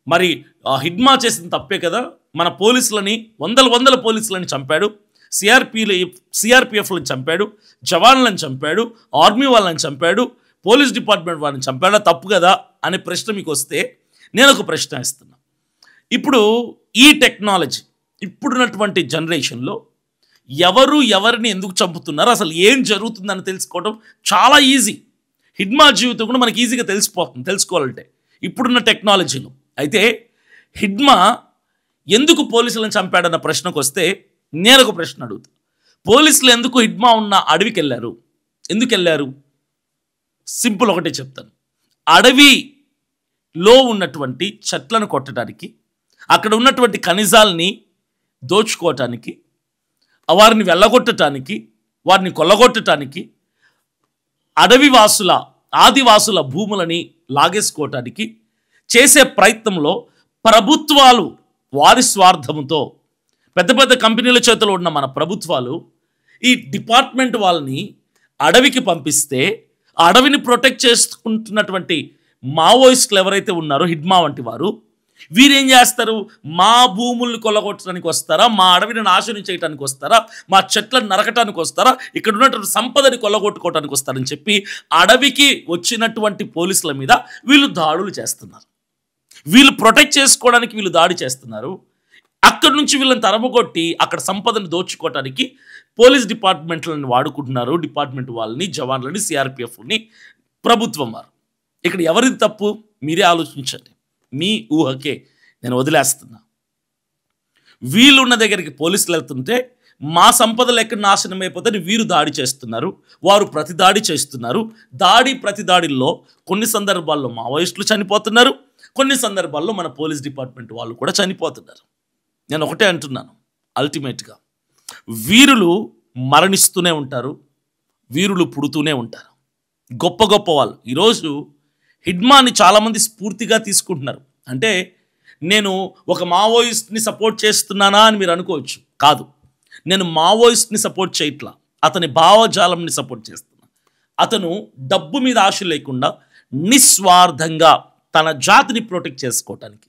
మరి హిడ్మా చేసిన తప్పే కదా. మన పోలీసులని వందల పోలీసులని చంపాడు, సిఆర్పిఎఫ్లను చంపాడు, జవాన్లను చంపాడు, ఆర్మీ వాళ్ళని చంపాడు, పోలీస్ డిపార్ట్మెంట్ వాళ్ళని చంపాడా, తప్పు కదా అనే ప్రశ్న మీకు వస్తే నేను ఒక ప్రశ్న ఇస్తున్నా. ఇప్పుడు ఈ టెక్నాలజీ ఇప్పుడున్నటువంటి జనరేషన్లో ఎవరిని ఎందుకు చంపుతున్నారు, అసలు ఏం జరుగుతుందని తెలుసుకోవడం చాలా ఈజీ. హిడ్మా జీవితం కూడా మనకి ఈజీగా తెలుసుకోవాలంటే ఇప్పుడున్న టెక్నాలజీలో. అయితే హిడ్మా ఎందుకు పోలీసులను చంపాడన్న ప్రశ్నకు వస్తే నేను ఒక ప్రశ్న అడుగుతా. పోలీసులు ఎందుకు హిడ్మా ఉన్న అడవికి వెళ్ళారు? ఎందుకు వెళ్ళారు? సింపుల్ ఒకటే చెప్తాను. అడవిలో ఉన్నటువంటి చెట్లను కొట్టడానికి, అక్కడ ఉన్నటువంటి ఖనిజాలని దోచుకోవటానికి, వారిని వెళ్ళగొట్టడానికి, వారిని కొల్లగొట్టడానికి, ఆదివాసుల భూములని లాగేసుకోవటానికి చేసే ప్రయత్నంలో ప్రభుత్వాలు వారి స్వార్థంతో, పెద్ద కంపెనీల చేతిలో ఉన్న మన ప్రభుత్వాలు ఈ డిపార్ట్మెంట్ వాళ్ళని అడవికి పంపిస్తే, ఆ అడవిని ప్రొటెక్ట్ చేసుకుంటున్నటువంటి మావోయిస్టులు ఎవరైతే ఉన్నారో హిడ్మా వంటి వారు, వీరేం చేస్తారు? మా భూముల్ని కొల్లగొట్టడానికి వస్తారా, మా అడవిని నాశనం చేయడానికి వస్తారా, మా చెట్లను నరకటానికి వస్తారా, ఇక్కడ ఉన్నటువంటి సంపదని కొల్లగొట్టుకోవడానికి వస్తారని చెప్పి అడవికి వచ్చినటువంటి పోలీసుల మీద వీళ్ళు దాడులు చేస్తున్నారు. వీళ్ళు ప్రొటెక్ట్ చేసుకోవడానికి వీళ్ళు దాడి చేస్తున్నారు. అక్కడి నుంచి వీళ్ళని తరమగొట్టి అక్కడ సంపదను దోచుకోవటానికి పోలీస్ డిపార్ట్మెంట్లను వాడుకుంటున్నారు. డిపార్ట్మెంట్ వాళ్ళని, జవాన్లని, సిఆర్పిఎఫ్ని, ప్రభుత్వం వారు. ఇక్కడ ఎవరిది తప్పు మీరే ఆలోచించండి. మీ ఊహకే నేను వదిలేస్తున్నా. వీళ్ళున్న దగ్గరికి పోలీసులు వెళ్తుంటే మా సంపదలు ఎక్కడ నాశనం అయిపోతే వీరు దాడి చేస్తున్నారు, వారు ప్రతి దాడి చేస్తున్నారు. ప్రతి దాడిల్లో కొన్ని సందర్భాల్లో మావోయిస్టులు చనిపోతున్నారు, కొన్ని సందర్భాల్లో మన పోలీస్ డిపార్ట్మెంట్ వాళ్ళు కూడా చనిపోతున్నారు. నేను ఒకటే అంటున్నాను, అల్టిమేట్గా వీరులు మరణిస్తూనే ఉంటారు, వీరులు పుడుతూనే ఉంటారు. గొప్ప వాళ్ళు ఈరోజు హిడ్మాని చాలామంది స్ఫూర్తిగా తీసుకుంటున్నారు. అంటే నేను ఒక మావోయిస్ట్ని సపోర్ట్ చేస్తున్నానా అని మీరు అనుకోవచ్చు. కాదు, నేను మావోయిస్ట్ని సపోర్ట్ చేయట్లా, అతని భావజాలంని సపోర్ట్ చేస్తున్నా. అతను డబ్బు మీద ఆశ లేకుండా నిస్వార్థంగా తన జాతిని ప్రొటెక్ట్ చేసుకోవటానికి,